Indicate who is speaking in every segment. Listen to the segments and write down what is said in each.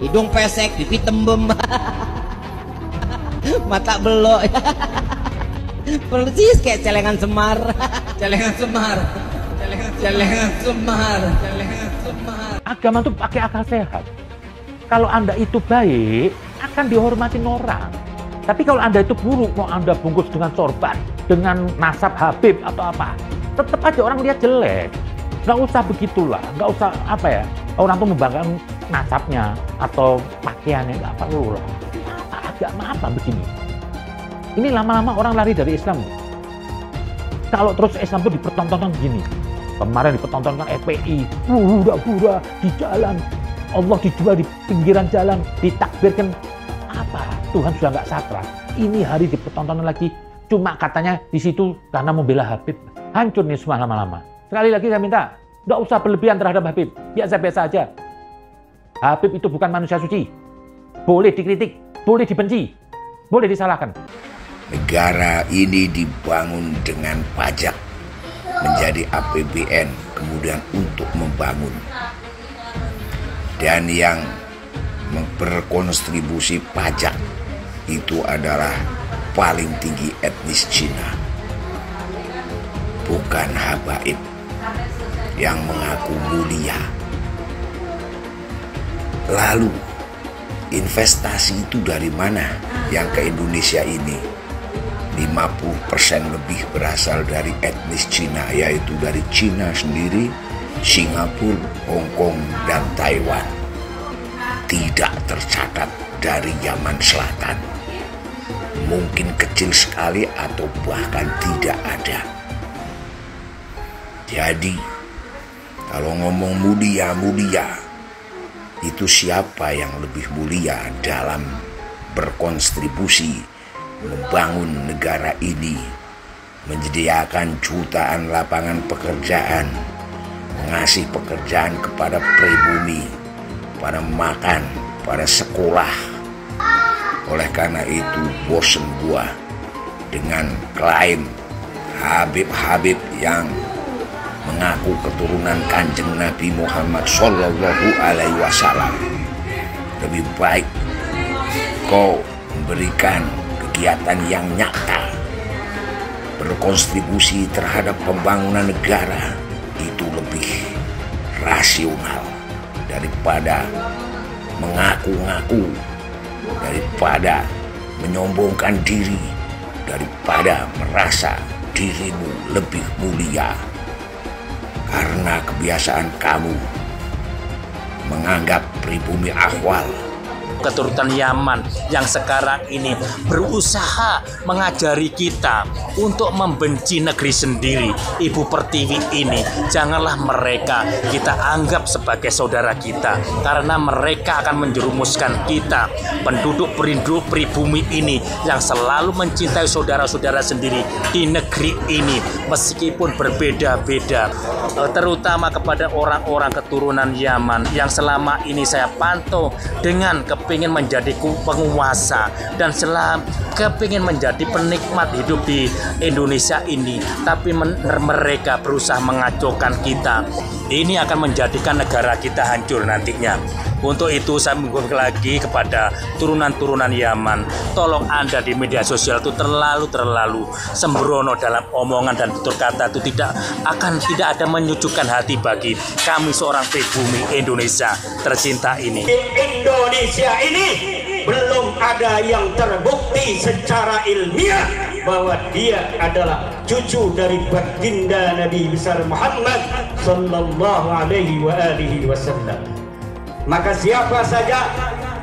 Speaker 1: hidung pesek, pipi tembem, mata belok, persis kayak celengan semar, celengan semar, celengan semar, celengan semar.
Speaker 2: Agama itu pakai akal sehat. Kalau Anda itu baik, akan dihormatin orang. Tapi kalau Anda itu buruk, mau Anda bungkus dengan sorban, dengan nasab Habib atau apa, tetap aja orang lihat jelek. Nggak usah begitulah, nggak usah apa ya, orang tuh membanggakan nasabnya atau pakaiannya, nggak perlu lah. Agama apa begini? Ini lama-lama orang lari dari Islam. Kalau terus Islam itu dipertontonkan begini, kemarin dipertontonkan FPI, hura-hura di jalan, Allah dijual di pinggiran jalan, ditakbirkan. Apa? Tuhan sudah nggak sakral. Ini hari dipertontonkan lagi, cuma katanya di situ karena membela Habib. Hancur nih semua lama-lama. Sekali lagi saya minta, nggak usah berlebihan terhadap Habib. Biasa-biasa aja. Habib itu bukan manusia suci. Boleh dikritik, boleh dibenci, boleh disalahkan.
Speaker 3: Negara ini dibangun dengan pajak, menjadi APBN, kemudian untuk membangun. Dan yang berkontribusi pajak itu adalah paling tinggi etnis Cina, bukan habaib yang mengaku mulia. Lalu investasi itu dari mana yang ke Indonesia ini? 50% lebih berasal dari etnis Cina, yaitu dari Cina sendiri, Singapura, Hong Kong, dan Taiwan. Tidak tercatat dari Yaman Selatan. Mungkin kecil sekali atau bahkan tidak ada. Jadi, kalau ngomong mulia-mulia, itu siapa yang lebih mulia dalam berkontribusi membangun negara ini, menyediakan jutaan lapangan pekerjaan, mengasih pekerjaan kepada pribumi, pada makan, pada sekolah. Oleh karena itu bosen gua dengan klaim Habib-Habib yang mengaku keturunan Kanjeng Nabi Muhammad Sallallahu Alaihi Wasallam. Lebih baik kau memberikan kegiatan yang nyata, berkontribusi terhadap pembangunan negara, itu lebih rasional daripada mengaku-ngaku, daripada menyombongkan diri, daripada merasa dirimu lebih mulia. Karena kebiasaan kamu menganggap pribumi Ahwal,
Speaker 4: keturunan Yaman yang sekarang ini berusaha mengajari kita untuk membenci negeri sendiri, Ibu Pertiwi ini. Janganlah mereka kita anggap sebagai saudara kita, karena mereka akan menjerumuskan kita, penduduk perindu pribumi ini yang selalu mencintai saudara-saudara sendiri di negeri ini, meskipun berbeda-beda. Terutama kepada orang-orang keturunan Yaman yang selama ini saya pantau dengan kepingin menjadi penguasa dan kepingin menjadi penikmat hidup di Indonesia ini, tapi mereka berusaha mengacaukan kita. Ini akan menjadikan negara kita hancur nantinya. Untuk itu saya mengucapkan lagi kepada turunan-turunan Yaman, tolong Anda di media sosial itu terlalu sembrono dalam omongan dan tutur kata, itu tidak ada menyejukkan hati bagi kami seorang pribumi Indonesia tercinta ini.
Speaker 5: Indonesia ini belum ada yang terbukti secara ilmiah bahwa dia adalah cucu dari baginda Nabi besar Muhammad sallallahu alaihi wasallam. Maka siapa saja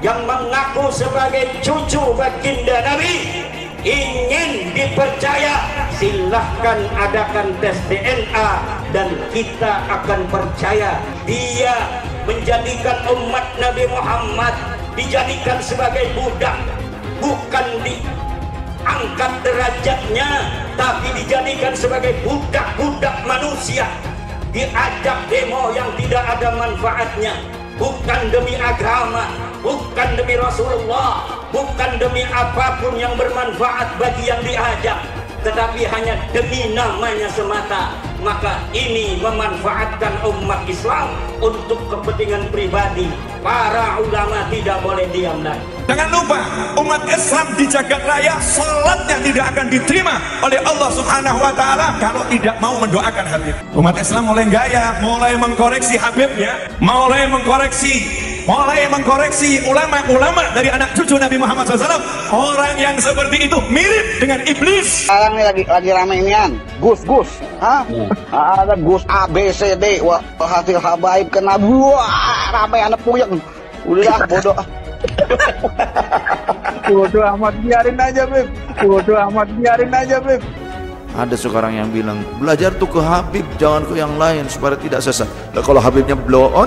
Speaker 5: yang mengaku sebagai cucu baginda Nabi ingin dipercaya, silahkan adakan tes DNA dan kita akan percaya dia menjadikan umat Nabi Muhammad dijadikan sebagai budak, bukan diangkat derajatnya, tapi dijadikan sebagai budak-budak manusia, diajak demo yang tidak ada manfaatnya, bukan demi agama, bukan demi Rasulullah, bukan demi apapun yang bermanfaat bagi yang diajak, tetapi hanya demi namanya semata. maka ini memanfaatkan umat Islam untuk kepentingan pribadi. Para ulama tidak boleh diam lagi.
Speaker 6: Jangan lupa, umat Islam di jagat raya salatnya tidak akan diterima oleh Allah Subhanahu wa Ta'ala kalau tidak mau mendoakan Habib. Umat Islam mulai gaya, mulai mengkoreksi Habibnya, mulai mengkoreksi ulama-ulama dari anak cucu Nabi Muhammad SAW. Orang yang seperti itu mirip dengan iblis.
Speaker 7: Sekarang ini lagi rame inian, Gus, ada Gus A, B, C, D, wah hasil habaib kena buah, rame anak puyeng, udah bodoh. Bodoh amat, biarin aja Beb.
Speaker 3: Ada sekarang yang bilang, belajar tuh ke Habib, jangan ke yang lain supaya tidak sesat. Nah, kalau Habibnya blow on,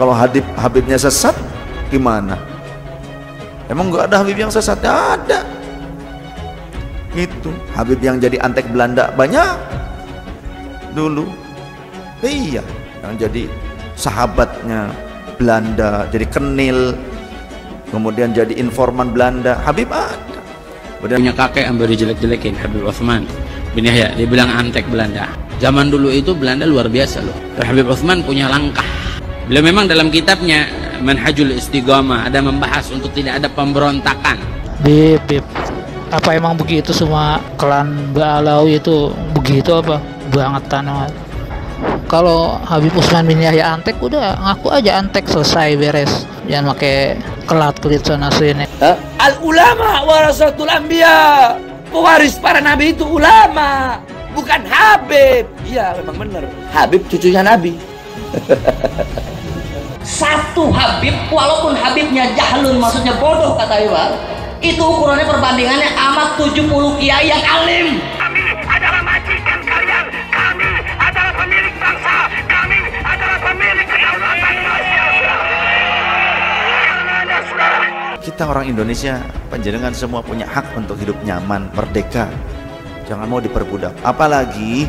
Speaker 3: kalau Habibnya sesat, gimana? Emang nggak ada Habib yang sesat? Ada. Itu Habib yang jadi antek Belanda banyak dulu. Iya, yang jadi sahabatnya Belanda, jadi kenil, kemudian jadi informan Belanda. Habib ada.
Speaker 8: Punya kakek yang baru jelek-jelekin, Habib Utsman bin Yahya, dia bilang antek Belanda. Zaman dulu itu Belanda luar biasa loh. Habib Utsman punya langkah. Beliau memang dalam kitabnya Manhajul Istiqamah ada membahas untuk tidak ada pemberontakan.
Speaker 9: Beb, apa emang begitu semua klan Ba'alawi itu begitu apa? Bangetan amat. Kalau Habib Utsman bin Yahya antek, udah ngaku aja antek, selesai, beres. Jangan pakai kelat-kelit sana sini.
Speaker 1: Al ulama warasatul anbiya. Pewaris para nabi itu ulama, bukan Habib. Iya, memang benar. Habib cucunya Nabi.
Speaker 10: Satu Habib, walaupun Habibnya jahlun, maksudnya bodoh kata Iwan, itu ukurannya perbandingannya amat 70 kiai yang alim.
Speaker 6: Kami adalah majikan kalian, kami adalah pemilik bangsa, kami adalah pemilik kedaulatan Indonesia.
Speaker 3: Kita orang Indonesia, panjenengan semua punya hak untuk hidup nyaman, merdeka. Jangan mau diperbudak. Apalagi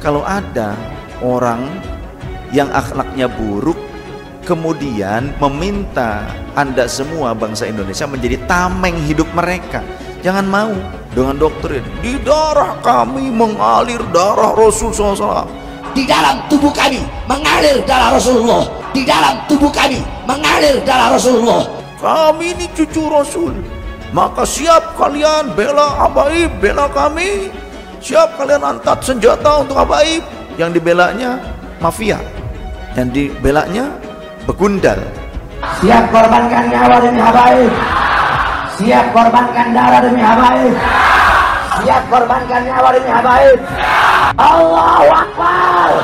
Speaker 3: kalau ada orang yang akhlaknya buruk, kemudian meminta Anda semua bangsa Indonesia menjadi tameng hidup mereka. Jangan mau dengan doktrin di darah kami mengalir darah Rasul SAW.
Speaker 1: Di dalam tubuh kami mengalir darah Rasulullah. Di dalam tubuh kami mengalir darah Rasulullah.
Speaker 3: Kami ini cucu Rasul, maka siap kalian bela habaib, bela kami. Siap kalian angkat senjata untuk habaib. Yang dibelanya mafia, yang dibelanya begundal.
Speaker 1: Siap korbankan nyawa demi habaib. Siap korbankan darah demi habaib. Siap korbankan nyawa demi habaib. Allahu Akbar.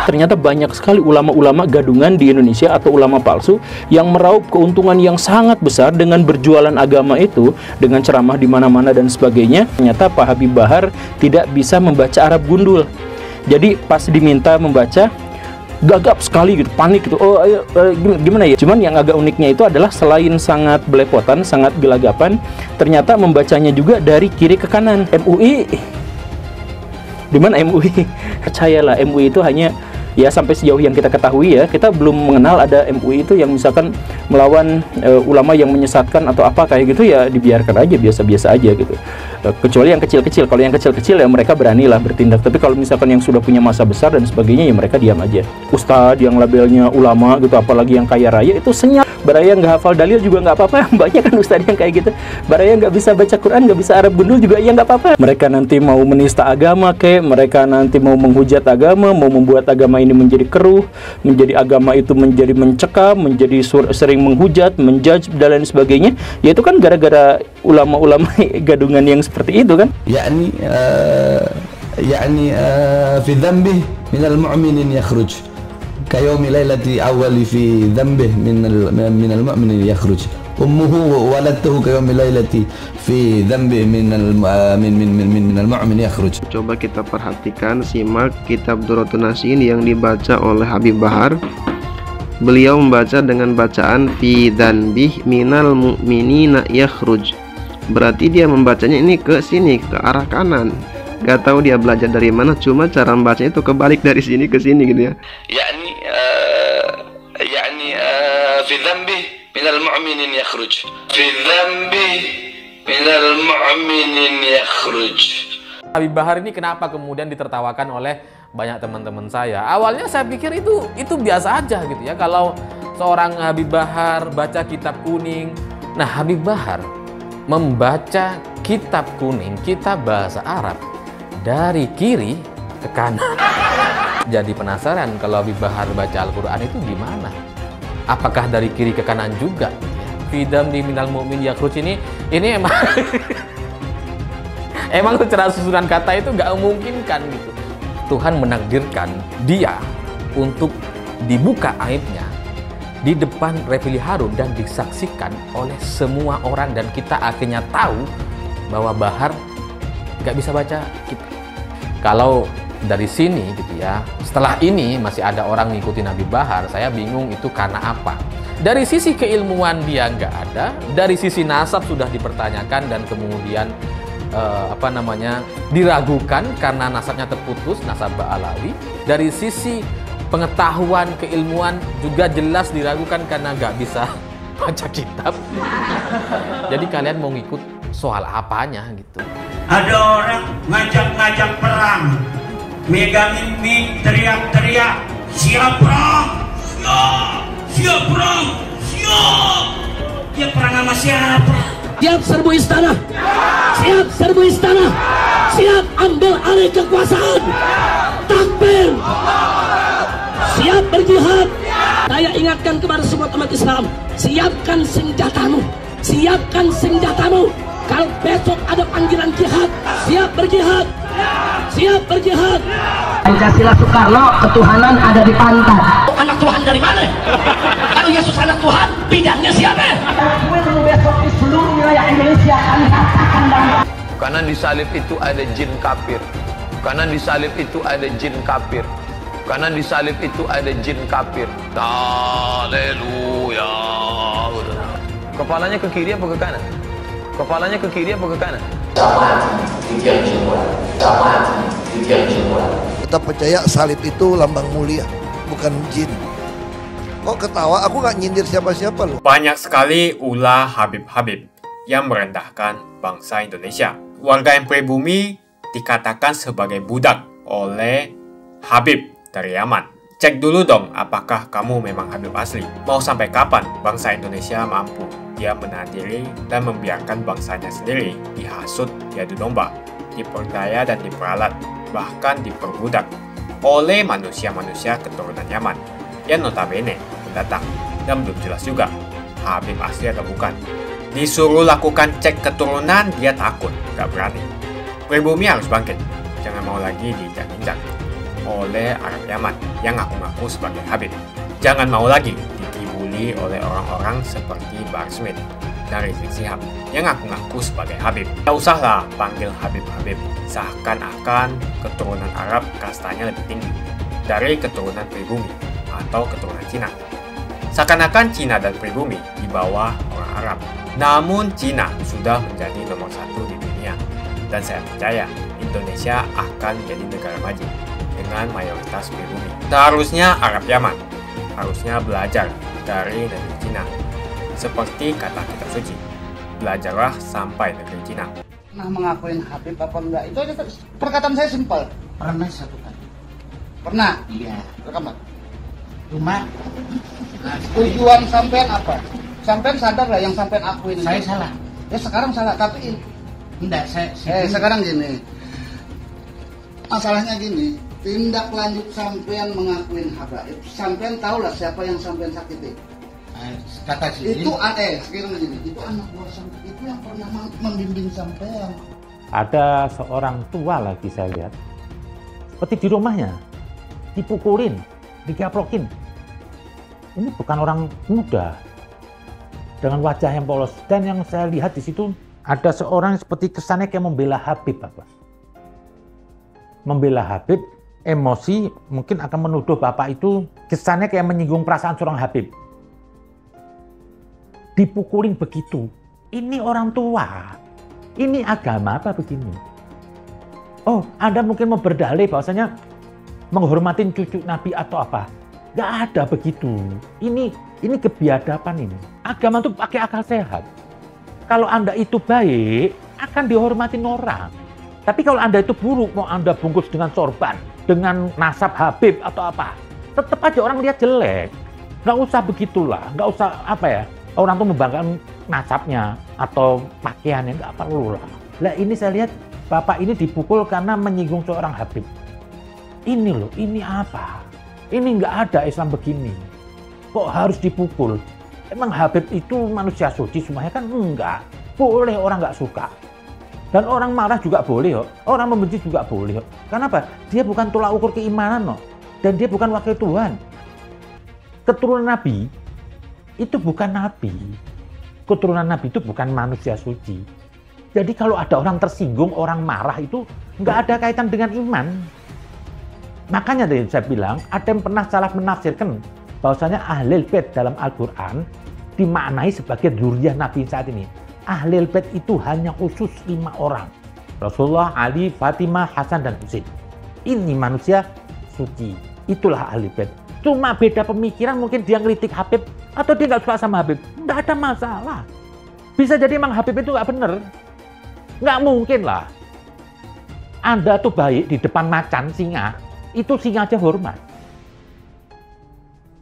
Speaker 11: Ternyata banyak sekali ulama-ulama gadungan di Indonesia atau ulama palsu yang meraup keuntungan yang sangat besar dengan berjualan agama itu, dengan ceramah di mana-mana dan sebagainya. Ternyata Pak Habib Bahar tidak bisa membaca Arab gundul. Jadi pas diminta membaca, gagap sekali gitu, panik gitu. Oh, ayo, gimana ya? Cuman yang agak uniknya itu adalah selain sangat belepotan, sangat gelagapan, ternyata membacanya juga dari kiri ke kanan. MUI, di mana MUI? Percayalah, MUI itu hanya, ya sampai sejauh yang kita ketahui ya, kita belum mengenal ada MUI itu yang misalkan melawan ulama yang menyesatkan atau apa kayak gitu, ya dibiarkan aja, biasa-biasa aja gitu. Kecuali yang kecil-kecil. Kalau yang kecil-kecil ya mereka beranilah bertindak. Tapi kalau misalkan yang sudah punya masa besar dan sebagainya, ya mereka diam aja. Ustadz yang labelnya ulama gitu, apalagi yang kaya raya, itu senyap. Baraya nggak hafal dalil juga nggak apa-apa. Banyak kan ustadz yang kayak gitu. Baraya nggak bisa baca Quran, nggak bisa Arab gundul juga, ya nggak apa-apa. Mereka nanti mau menista agama kayak, mereka nanti mau menghujat agama, mau membuat agama ini menjadi keruh, menjadi agama itu menjadi mencekam, menjadi sering menghujat, menjudge dan lain sebagainya. Ya itu kan gara-gara ulama-ulama gadungan yang seperti itu kan.
Speaker 12: يعني في ذنبه من المؤمن يخرج كيوم ليلة أول في ذنبه من المؤمن يخرج أمه ولدته كيوم ليلة في ذنبه من المؤمن يخرج.
Speaker 13: Coba kita perhatikan, simak kitab Durratun Nasihin yang dibaca oleh Habib Bahar. Beliau membaca dengan bacaan fi dzanbih minal mu'minina yakhruj. Berarti dia membacanya ini ke sini, ke arah kanan. Gak tahu dia belajar dari mana, cuma cara membacanya itu kebalik dari sini ke sini gitu ya.
Speaker 12: يعني في ذنبه من المؤمن يخرج في ذنبه من المؤمن يخرج.
Speaker 14: Habib Bahar ini kenapa kemudian ditertawakan oleh banyak teman-teman saya? Awalnya saya pikir itu biasa aja gitu ya, kalau seorang Habib Bahar baca kitab kuning. Nah, Habib Bahar membaca kitab kuning, kitab bahasa Arab, dari kiri ke kanan. Jadi penasaran kalau Habib Bahar baca Al-Quran itu gimana? Apakah dari kiri ke kanan juga? Fidam di minal mu'min yakhruj ini emang emang secara susunan kata itu nggak memungkinkan gitu. Tuhan menakdirkan dia untuk dibuka aibnya di depan Refli Harun dan disaksikan oleh semua orang, dan kita akhirnya tahu bahwa Bahar nggak bisa baca kitab. Kalau dari sini gitu ya, setelah ini masih ada orang ngikutin Habib Bahar, saya bingung itu karena apa. Dari sisi keilmuan dia nggak ada, dari sisi nasab sudah dipertanyakan dan kemudian diragukan karena nasabnya terputus, nasab Ba'alawi. Dari sisi pengetahuan keilmuan juga jelas diragukan karena nggak bisa baca kitab. Jadi kalian mau ngikut soal apanya gitu?
Speaker 5: Ada orang ngajak-ngajak perang, megangin mic, teriak-teriak, siap perang, siap perang, siap. Dia perang sama siapa?
Speaker 15: Siap serbu istana, siap serbu istana, siap ambil alih kekuasaan, takbir, siap berjihad. Saya ingatkan kepada semua umat Islam, siapkan senjatamu, siapkan senjatamu. Kalau besok ada panggilan jihad, siap berjihad, siap berjihad.
Speaker 16: Pancasila Soekarno, ketuhanan ada di pantat.
Speaker 15: Anak Tuhan dari mana? Kalau Yesus anak Tuhan, bidangnya siapa?
Speaker 16: Besok di seluruh wilayah Indonesia kami katakan bahwa
Speaker 17: karena di salib itu ada jin kafir. Karena di salib itu ada jin kafir. Karena di salib itu ada jin kafir. Haleluya. Kepalanya ke kiri apa ke kanan? Kepalanya ke kiri apa ke kanan?
Speaker 18: Kita percaya salib itu lambang mulia, bukan jin. Kok ketawa? Aku nggak nyindir siapa-siapa loh.
Speaker 19: Banyak sekali ulah Habib-Habib yang merendahkan bangsa Indonesia. Warga yang pribumi dikatakan sebagai budak oleh Habib dari Yaman. Cek dulu dong apakah kamu memang Habib asli. Mau sampai kapan bangsa Indonesia mampu dia menahan diri dan membiarkan bangsanya sendiri dihasut, diadu domba, diperdaya dan diperalat, bahkan diperbudak oleh manusia-manusia keturunan Yaman yang notabene pendatang dan belum jelas juga Habib asli atau bukan. Disuruh lakukan cek keturunan, dia takut, gak berani. Pribumi harus bangkit, jangan mau lagi diinjak-injak oleh Arab Yaman yang ngaku-ngaku sebagai Habib. Jangan mau lagi dikibuli oleh orang-orang seperti Bahar Smith dan Rizik Syihab yang ngaku-ngaku sebagai Habib. Gak usahlah panggil Habib-Habib, seakan-akan keturunan Arab kastanya lebih tinggi dari keturunan pribumi atau keturunan Cina. Seakan-akan Cina dan pribumi di bawah orang Arab. Namun Cina sudah menjadi nomor 1 di dunia, dan saya percaya Indonesia akan menjadi negara maju dengan mayoritas pribumi. Seharusnya Arab Yaman harusnya belajar dari negeri Cina. Seperti kata kitab suci, belajarlah sampai negeri Cina.
Speaker 7: Pernah mengakuin Habib apa enggak? Itu aja perkataan saya simpel.
Speaker 20: Pernah satu kali.
Speaker 7: Pernah?
Speaker 20: Iya.
Speaker 7: Rekaman.
Speaker 20: Cuma
Speaker 7: tujuan sampean apa? Sampean sadar lah yang sampean akuin.
Speaker 20: Saya salah.
Speaker 7: Ya sekarang salah, tapi
Speaker 20: enggak, saya
Speaker 7: sekarang gini. Masalahnya gini, tindak lanjut sampean mengakuin habaib. Sampean tahu lah siapa yang sampean sakiti.
Speaker 20: Kata sih.
Speaker 7: Itu sekarang gini, itu anak buah sampean, itu yang pernah membimbing sampean.
Speaker 2: Ada seorang tua lagi saya lihat, seperti di rumahnya, dipukulin, digaplokin. Ini bukan orang muda dengan wajah yang polos, dan yang saya lihat di situ ada seorang seperti kesannya kayak membela Habib, Bapak. Membela Habib, emosi mungkin akan menuduh Bapak itu kesannya kayak menyinggung perasaan seorang Habib. Dipukulin begitu. Ini orang tua. Ini agama apa begini? Oh, Anda mungkin mau berdalih bahwasanya menghormatin cucu Nabi atau apa? Gak ada begitu. Ini kebiadaban ini. Agama itu pakai akal sehat. Kalau Anda itu baik, akan dihormatin orang. Tapi kalau Anda itu buruk, mau Anda bungkus dengan sorban, dengan nasab Habib atau apa, tetap aja orang lihat jelek. Nggak usah begitulah, nggak usah apa ya, orang tuh membanggakan nasabnya atau pakaiannya, nggak perlu lah. Lah ini saya lihat Bapak ini dipukul karena menyinggung seorang Habib. Ini loh, ini apa? Ini nggak ada Islam begini. Kok harus dipukul? Emang Habib itu manusia suci semuanya kan? Enggak. Boleh orang nggak suka. Dan orang marah juga boleh kok. Orang membenci juga boleh kok. Kenapa? Dia bukan tolak ukur keimanan kok. Dan dia bukan wakil Tuhan. Keturunan Nabi itu bukan Nabi. Keturunan Nabi itu bukan manusia suci. Jadi kalau ada orang tersinggung, orang marah itu nggak ada kaitan dengan iman. Makanya tadi saya bilang, ada yang pernah salah menafsirkan bahwasanya Ahlul Bait dalam Al-Quran dimaknai sebagai dzurriyyah Nabi saat ini. Ahlul Bait itu hanya khusus 5 orang. Rasulullah, Ali, Fatimah, Hasan, dan Husain. Ini manusia suci. Itulah Ahlul Bait. Cuma beda pemikiran, mungkin dia ngeritik Habib atau dia nggak suka sama Habib. Nggak ada masalah. Bisa jadi emang Habib itu nggak bener. Nggak mungkin lah. Anda tuh baik di depan macan singa, itu singa aja hormat.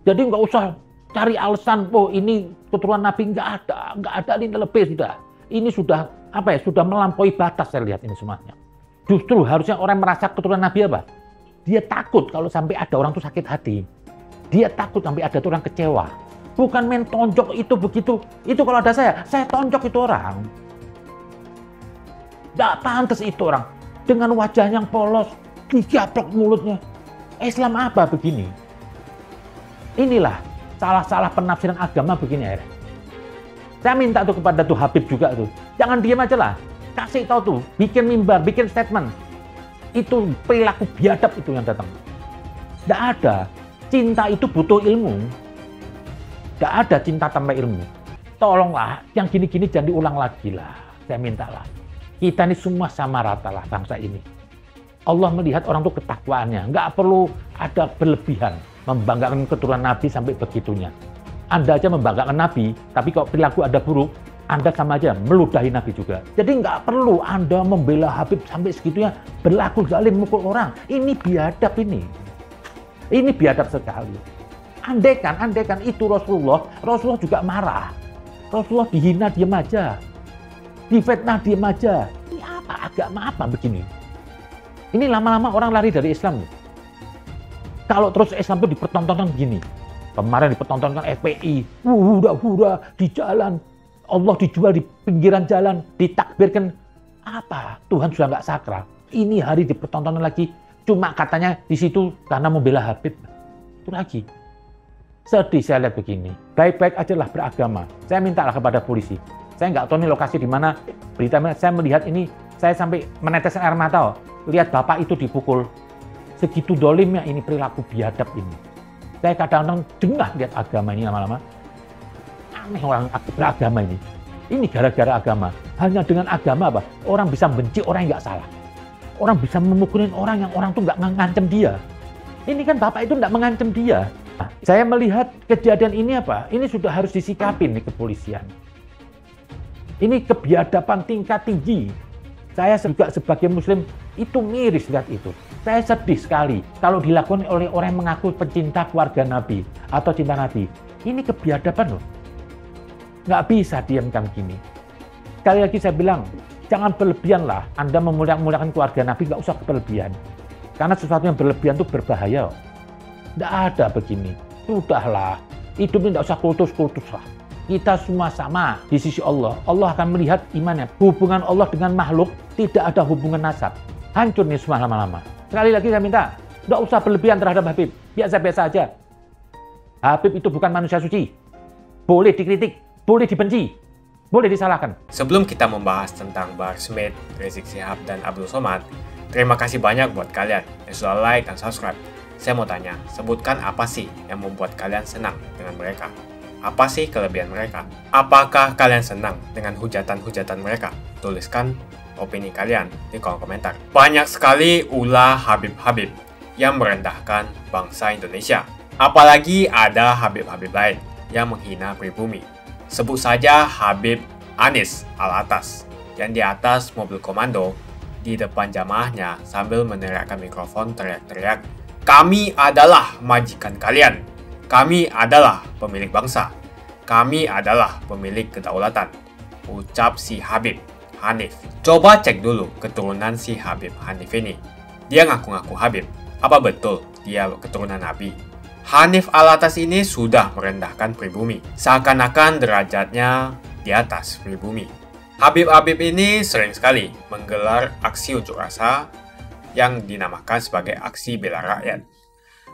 Speaker 2: Jadi nggak usah cari alasan, oh ini keturunan Nabi, nggak ada, ini lebih sudah. Ini sudah apa ya? Sudah melampaui batas saya lihat ini semuanya. Justru harusnya orang merasa keturunan Nabi apa? Dia takut kalau sampai ada orang tuh sakit hati. Dia takut sampai ada orang kecewa. Bukan main tonjok itu begitu. Itu kalau ada saya tonjok itu orang. Nggak pantas itu orang dengan wajah yang polos, digaplok mulutnya. Islam apa begini? Inilah salah penafsiran agama begini akhirnya. Saya minta tuh kepada tuh Habib juga tuh, jangan diam aja lah, kasih tahu tuh, bikin mimbar, bikin statement. Itu perilaku biadab itu yang datang. Tidak ada. Cinta itu butuh ilmu. Tidak ada cinta tanpa ilmu. Tolonglah, yang gini-gini jangan diulang lagi lah. Saya mintalah. Kita ini semua sama rata lah bangsa ini. Allah melihat orang tuh ketakwaannya, nggak perlu ada berlebihan. Membanggakan keturunan Nabi sampai begitunya. Anda aja membanggakan Nabi, tapi kalau perilaku Anda buruk, Anda sama aja meludahi Nabi juga. Jadi nggak perlu Anda membela Habib sampai segitunya, berlaku zalim, mukul orang. Ini biadab ini. Ini biadab sekali. Andaikan itu Rasulullah juga marah. Rasulullah dihina diam aja. Difitnah diam aja. Ini apa? Agama apa begini? Ini lama-lama orang lari dari Islam. Kalau terus Islam itu dipertontonkan begini. Kemarin dipertontonkan FPI, hura-hura di jalan. Allah dijual di pinggiran jalan, ditakbirkan. Apa? Tuhan sudah nggak sakral. Ini hari dipertontonkan lagi. Cuma katanya di situ karena membela Habib. Itu lagi. Sedih saya lihat begini. Baik-baik aja lah beragama. Saya mintalah kepada polisi. Saya nggak tahu ini lokasi di mana berita. Saya melihat ini, saya sampai meneteskan air mata. Lihat bapak itu dipukul. Segitu dolimnya ini perilaku biadab ini. Saya kadang-kadang jengah lihat agama ini lama-lama. Aneh orang beragama ini. Ini gara-gara agama. Hanya dengan agama apa? Orang bisa benci orang yang nggak salah. Orang bisa memukulin orang yang orang tuh nggak ngancam dia. Ini kan bapak itu nggak mengancam dia. Nah, saya melihat kejadian ini apa? Ini sudah harus disikapin nih kepolisian. Ini kebiadaban tingkat tinggi. Saya juga sebagai muslim itu miris lihat itu. Saya sedih sekali kalau dilakukan oleh orang yang mengaku pecinta keluarga Nabi atau cinta Nabi. Ini kebiadaban loh. Nggak bisa diamkan gini. Sekali lagi saya bilang, jangan berlebihan lah. Anda memuliakan keluarga Nabi, nggak usah berlebihan. Karena sesuatu yang berlebihan itu berbahaya. Nggak ada begini. Sudahlah. Hidup ini nggak usah kultus-kultus lah. Kita semua sama di sisi Allah. Allah akan melihat imannya. Hubungan Allah dengan makhluk tidak ada hubungan nasab. Hancur nih semua lama-lama. Sekali lagi saya minta, nggak usah berlebihan terhadap Habib. Biasa-biasa aja. Habib itu bukan manusia suci. Boleh dikritik, boleh dibenci, boleh disalahkan.
Speaker 19: Sebelum kita membahas tentang Bahar Smith, Rizik Syihab, dan Abdul Somad, terima kasih banyak buat kalian yang sudah like dan subscribe. Saya mau tanya, sebutkan apa sih yang membuat kalian senang dengan mereka? Apa sih kelebihan mereka? Apakah kalian senang dengan hujatan-hujatan mereka? Tuliskan opini kalian di kolom komentar. Banyak sekali ulah Habib-Habib yang merendahkan bangsa Indonesia. Apalagi ada Habib-Habib lain yang menghina pribumi. Sebut saja Habib Anis Alatas yang di atas mobil komando di depan jamaahnya sambil meneriakkan mikrofon teriak-teriak, "Kami adalah majikan kalian. Kami adalah pemilik bangsa. Kami adalah pemilik kedaulatan," ucap si Habib Hanif. Coba cek dulu keturunan si Habib Hanif ini. Dia ngaku-ngaku Habib. Apa betul dia keturunan Nabi? Hanif Alatas ini sudah merendahkan pribumi, seakan-akan derajatnya di atas pribumi. Habib-habib ini sering sekali menggelar aksi unjuk rasa yang dinamakan sebagai aksi bela rakyat.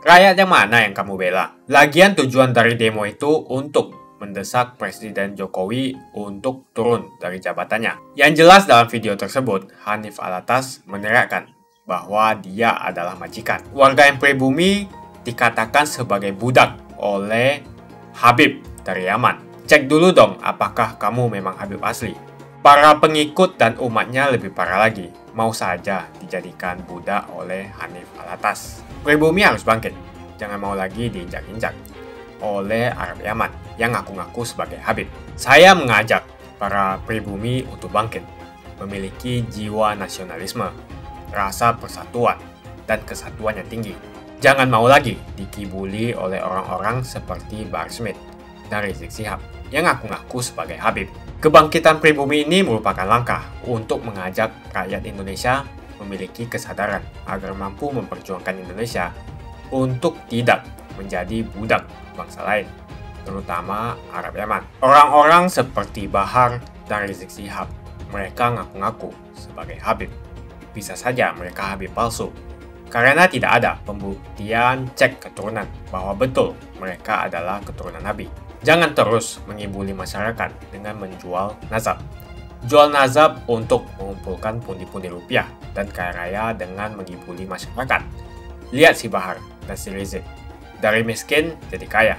Speaker 19: Rakyat yang mana yang kamu bela? Lagian tujuan dari demo itu untuk mendesak Presiden Jokowi untuk turun dari jabatannya. Yang jelas dalam video tersebut, Hanif Alatas meneriakkan bahwa dia adalah majikan. Warga yang pribumi dikatakan sebagai budak oleh Habib dari Yaman. Cek dulu dong apakah kamu memang Habib asli. Para pengikut dan umatnya lebih parah lagi, mau saja dijadikan budak oleh Hanif Alatas. Pribumi harus bangkit, jangan mau lagi diinjak-injak oleh Arab Yaman yang ngaku-ngaku sebagai Habib. Saya mengajak para pribumi untuk bangkit, memiliki jiwa nasionalisme, rasa persatuan, dan kesatuan yang tinggi. Jangan mau lagi dikibuli oleh orang-orang seperti Bahar Smith dan Rizik Syihab yang ngaku-ngaku sebagai Habib. Kebangkitan pribumi ini merupakan langkah untuk mengajak rakyat Indonesia memiliki kesadaran agar mampu memperjuangkan Indonesia untuk tidak menjadi budak bangsa lain, terutama Arab Yaman. Orang-orang seperti Bahar dan Rizik Syihab, mereka ngaku-ngaku sebagai Habib. Bisa saja mereka Habib palsu, karena tidak ada pembuktian cek keturunan bahwa betul mereka adalah keturunan Nabi. Jangan terus mengibuli masyarakat dengan menjual nazab. Jual nazab untuk mengumpulkan pundi-pundi rupiah dan kaya raya dengan mengibuli masyarakat. Lihat si Bahar dan si Rizik. Dari miskin jadi kaya.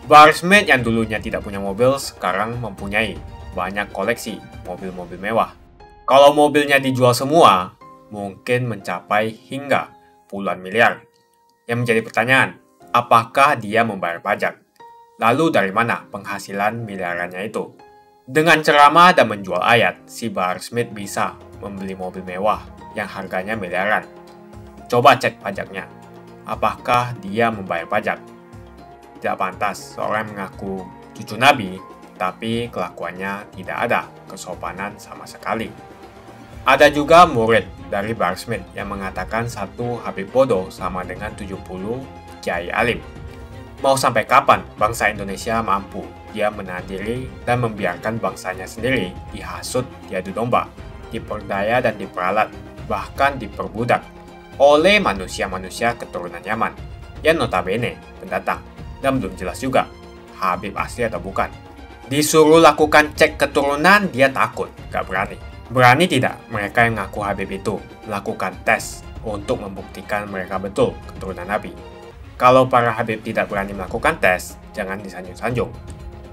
Speaker 19: Bahar Smith yang dulunya tidak punya mobil sekarang mempunyai banyak koleksi mobil-mobil mewah. Kalau mobilnya dijual semua, mungkin mencapai hingga puluhan miliar. Yang menjadi pertanyaan, apakah dia membayar pajak? Lalu dari mana penghasilan miliarannya itu? Dengan ceramah dan menjual ayat, si Bahar Smith bisa membeli mobil mewah yang harganya miliaran. Coba cek pajaknya. Apakah dia membayar pajak? Tidak pantas seorang mengaku cucu Nabi, tapi kelakuannya tidak ada kesopanan sama sekali. Ada juga murid dari Bahar Smith yang mengatakan satu Habib bodoh sama dengan 70 kiai alim. Mau sampai kapan bangsa Indonesia mampu dia menahan diri dan membiarkan bangsanya sendiri dihasut, diadu domba, diperdaya dan diperalat, bahkan diperbudak oleh manusia-manusia keturunan Yaman yang notabene pendatang dan belum jelas juga Habib asli atau bukan. Disuruh lakukan cek keturunan, dia takut, gak berani. Berani tidak mereka yang ngaku Habib itu lakukan tes untuk membuktikan mereka betul keturunan Nabi? Kalau para Habib tidak berani melakukan tes, jangan disanjung-sanjung.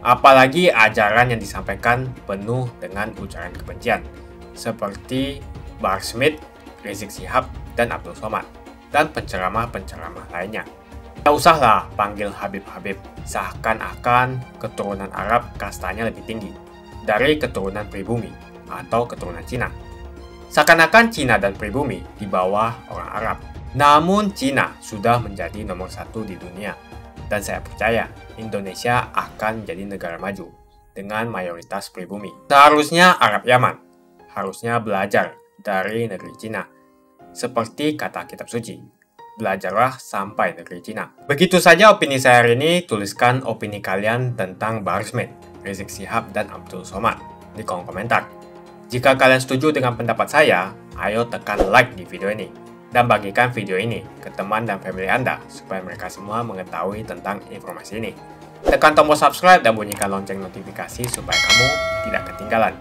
Speaker 19: Apalagi ajaran yang disampaikan penuh dengan ujaran kebencian, seperti Bahar Smith, Rizik Syihab, dan Abdul Somad, dan penceramah-penceramah lainnya. Tak usahlah panggil Habib-Habib, seakan-akan keturunan Arab kastanya lebih tinggi dari keturunan pribumi atau keturunan Cina. Seakan-akan Cina dan pribumi di bawah orang Arab. Namun Cina sudah menjadi nomor 1 di dunia. Dan saya percaya Indonesia akan menjadi negara maju dengan mayoritas pribumi. Seharusnya Arab Yaman harusnya belajar dari negeri Cina. Seperti kata kitab suci, belajarlah sampai negeri Cina. Begitu saja opini saya hari ini. Tuliskan opini kalian tentang Bahar Smith, Rizik Syihab, dan Abdul Somad di kolom komentar. Jika kalian setuju dengan pendapat saya, ayo tekan like di video ini. Dan bagikan video ini ke teman dan family Anda, supaya mereka semua mengetahui tentang informasi ini. Tekan tombol subscribe dan bunyikan lonceng notifikasi supaya kamu tidak ketinggalan